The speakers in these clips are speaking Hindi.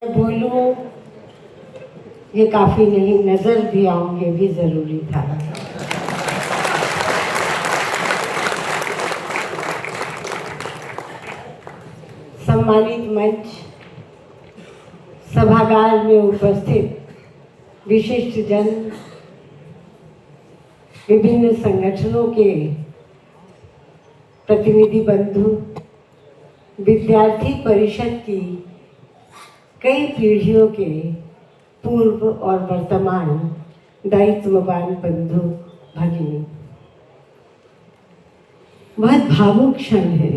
बोलूं ये काफी नहीं, नजर भी आऊं ये भी जरूरी था। सम्मानित मंच, सभागार में उपस्थित विशिष्ट जन, विभिन्न संगठनों के प्रतिनिधि बंधु, विद्यार्थी परिषद की कई पीढ़ियों के पूर्व और वर्तमान दायित्ववान बंधु भगिनी, बहुत भावुक क्षण है।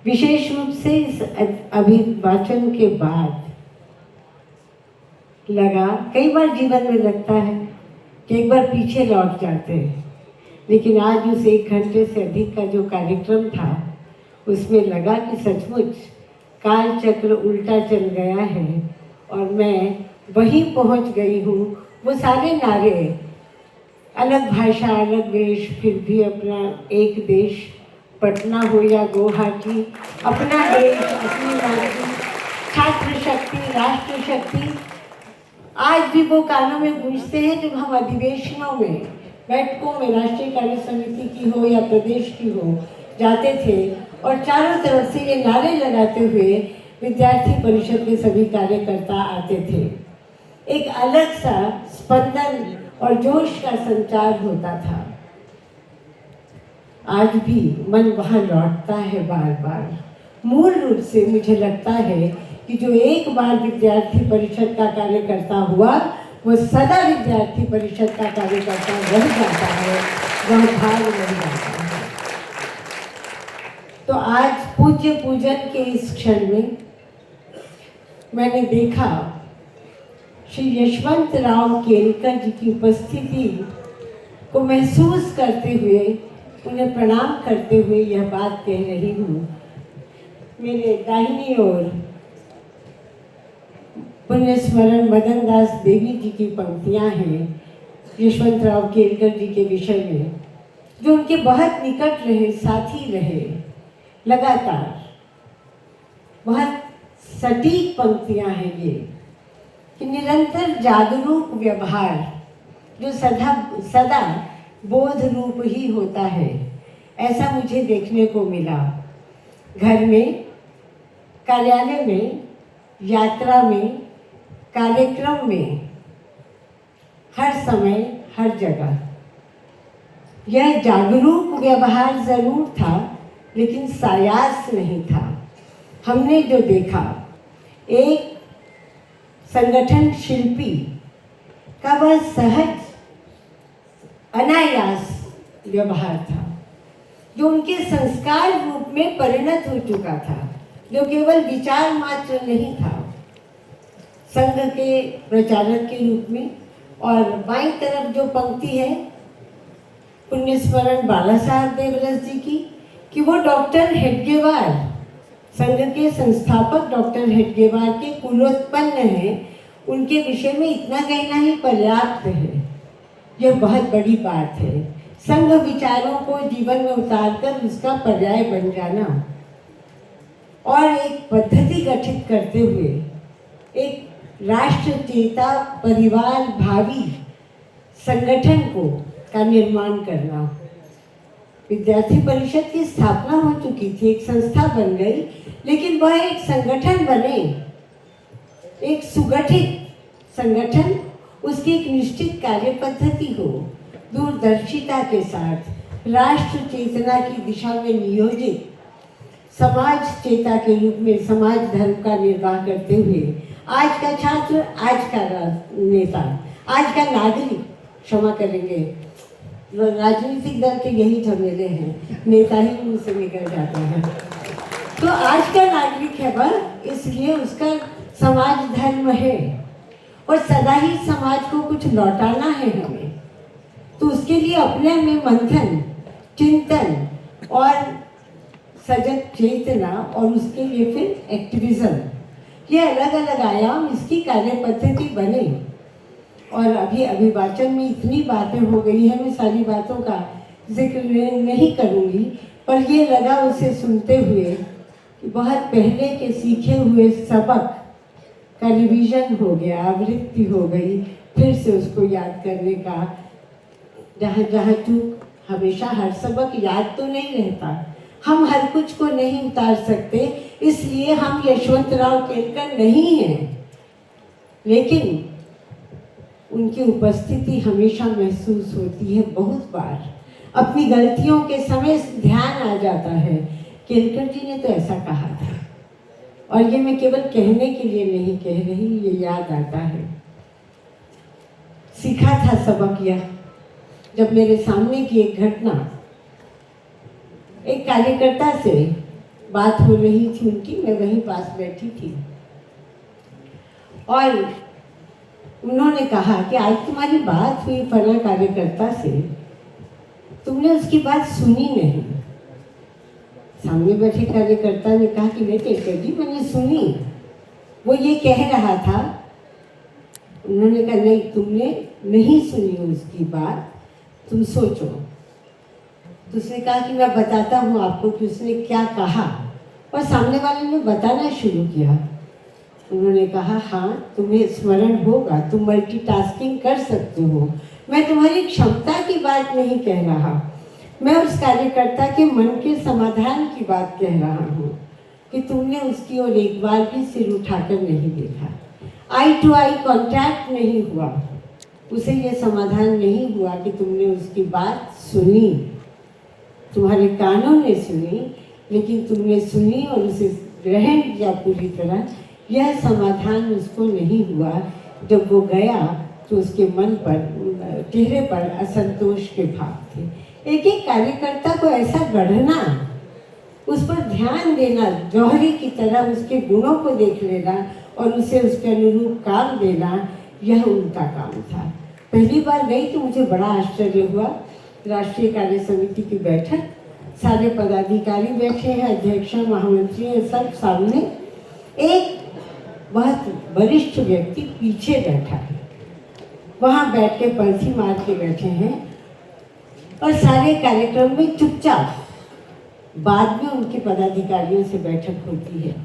विशेष रूप से इस अभिवाचन के बाद लगा, कई बार जीवन में लगता है कि एक बार पीछे लौट जाते हैं, लेकिन आज उस 1 घंटे से अधिक का जो कार्यक्रम था उसमें लगा कि सचमुच काल चक्र उल्टा चल गया है और मैं वहीं पहुंच गई हूँ। वो सारे नारे, अलग भाषा अलग वेश फिर भी अपना एक देश, पटना हो या गुवाहाटी, अपना देश अपनी माटी, छात्र शक्ति राष्ट्र शक्ति, आज भी वो कानों में गूंजते हैं जब हम अधिवेशनों में, बैठकों में, राष्ट्रीय कार्य समिति की हो या प्रदेश की हो, जाते थे और चारों तरफ से ये नारे लगाते हुए विद्यार्थी परिषद के सभी कार्यकर्ता आते थे। एक अलग सा स्पंदन और जोश का संचार होता था। आज भी मन वहाँ लौटता है बार बार। मूल रूप से मुझे लगता है कि जो एक बार विद्यार्थी परिषद का कार्यकर्ता हुआ वो सदा विद्यार्थी परिषद का कार्यकर्ता रह जाता है, वह भाग रह जाता है। तो आज पूज्य पूजन के इस क्षण में मैंने देखा श्री यशवंतराव केलकर जी की उपस्थिति को महसूस करते हुए, उन्हें प्रणाम करते हुए यह बात कह रही हूँ। मेरे दाहिनी ओर पुण्य स्मरण मदन दास देवी जी की पंक्तियाँ हैं यशवंतराव केलकर जी के विषय में, जो उनके बहुत निकट रहे, साथी रहे, लगातार। बहुत सटीक पंक्तियाँ हैं ये कि निरंतर जागरूक व्यवहार जो सदा बोध रूप ही होता है, ऐसा मुझे देखने को मिला। घर में, कार्यालय में, यात्रा में, कार्यक्रम में, हर समय हर जगह यह जागरूक व्यवहार जरूर था, लेकिन सायास नहीं था। हमने जो देखा, एक संगठन शिल्पी का वह सहज अनायास व्यवहार था, जो उनके संस्कार रूप में परिणत हो चुका था, जो केवल विचार मात्र नहीं था संघ के प्रचारक के रूप में। और बाईं तरफ जो पंक्ति है पुण्य स्मरण बाला साहब देवरस जी की, कि वो डॉक्टर हेडगेवार, संघ के संस्थापक डॉक्टर हेडगेवार के कुलोत्पन्न हैं, उनके विषय में इतना कहना ही पर्याप्त है। यह बहुत बड़ी बात है, संघ विचारों को जीवन में उतारकर उसका पर्याय बन जाना और एक पद्धति गठित करते हुए एक राष्ट्र चेता परिवार भावी संगठन का निर्माण करना। विद्यार्थी परिषद की स्थापना हो चुकी थी, एक संस्था बन गई, लेकिन वह एक संगठन बने, एक सुगठित संगठन, उसकी एक निश्चित कार्य पद्धति हो, दूरदर्शिता के साथ राष्ट्र चेतना की दिशा में नियोजित समाज चेता के रूप में समाज धर्म का निर्वाह करते हुए आज का छात्र, आज का नेता, आज का नागरिक, क्षमा करेंगे राजनीतिक दल के यही झमेले हैं, नेता ही उनसे निकल जाता है। तो आज का नागरिक है वह, इसलिए उसका समाज धर्म है और सदा ही समाज को कुछ लौटाना है हमें। तो उसके लिए अपने में मंथन, चिंतन और सजग चेतना, और उसके लिए फिर एक्टिविज्म, ये अलग अलग आयाम इसकी कार्य पद्धति बने। और अभी अभिवाचन में इतनी बातें हो गई हैं, मैं सारी बातों का जिक्र नहीं करूँगी, पर ये लगा उसे सुनते हुए कि बहुत पहले के सीखे हुए सबक का रिवीजन हो गया, आवृत्ति हो गई, फिर से उसको याद करने का, जहाँ जहाँ चूक, हमेशा हर सबक याद तो नहीं रहता, हम हर कुछ को नहीं उतार सकते, इसलिए हम यशवंतराव केलकर नहीं हैं, लेकिन उनकी उपस्थिति हमेशा महसूस होती है। बहुत बार अपनी गलतियों के समय ध्यान आ जाता है, केलकर जी ने तो ऐसा कहा था, और ये मैं केवल कहने के लिए नहीं कह रही, ये याद आता है। सीखा था सबक यह, जब मेरे सामने की एक घटना, एक कार्यकर्ता से बात हो रही थी उनकी, मैं वहीं पास बैठी थी, और उन्होंने कहा कि आज तुम्हारी बात हुई फला कार्यकर्ता से, तुमने उसकी बात सुनी नहीं। सामने बैठे कार्यकर्ता ने कहा कि नहीं केलकर जी, मैंने सुनी, वो ये कह रहा था। उन्होंने कहा नहीं, तुमने नहीं सुनी उसकी बात, तुम सोचो। तो उसने कहा कि मैं बताता हूँ आपको कि उसने क्या कहा, और सामने वाले ने बताना शुरू किया। उन्होंने कहा हाँ, तुम्हें स्मरण होगा, तुम मल्टीटास्किंग कर सकते हो, मैं तुम्हारी क्षमता की बात नहीं कह रहा, मैं उस कार्यकर्ता के मन के समाधान की बात कह रहा हूँ कि तुमने उसकी ओर एक बार भी सिर उठाकर नहीं देखा, आई टू आई कांटेक्ट नहीं हुआ, उसे ये समाधान नहीं हुआ कि तुमने उसकी बात सुनी, तुम्हारे कानों ने सुनी, लेकिन तुमने सुनी और उसे ग्रहण किया पूरी तरह, यह समाधान उसको नहीं हुआ। जब वो गया तो उसके मन पर, चेहरे पर असंतोष के भाव थे। एक एक कार्यकर्ता को ऐसा गढ़ना, उस पर ध्यान देना, जौहरी की तरह उसके गुणों को देख लेना और उसे उसके अनुरूप काम देना, यह उनका काम था। पहली बार गई तो मुझे बड़ा आश्चर्य हुआ। राष्ट्रीय कार्य समिति की बैठक, सारे पदाधिकारी बैठे हैं, अध्यक्ष महामंत्री हैं, सब सामने, एक बहुत वरिष्ठ व्यक्ति पीछे बैठा है, वहाँ बैठ के पंथी मार के बैठे हैं, और सारे कार्यक्रम में चुपचाप, बाद में उनके पदाधिकारियों से बैठक होती है,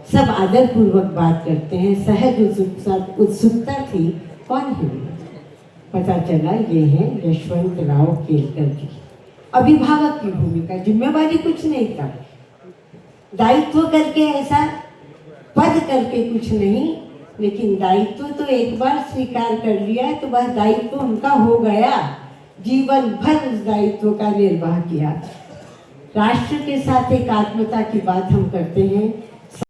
सब आदरपूर्वक बात करते हैं, सहज उत्सुकता थी। कौन है? पता चला ये हैं यशवंतराव केलकर जी। अभिभावक की भूमिका, जिम्मेवारी कुछ नहीं था, दायित्व करके, ऐसा पद करके कुछ नहीं, लेकिन दायित्व तो एक बार स्वीकार कर लिया है तो वह दायित्व उनका हो गया, जीवन भर उस दायित्व का निर्वाह किया। राष्ट्र के साथ एकात्मता की बात हम करते हैं,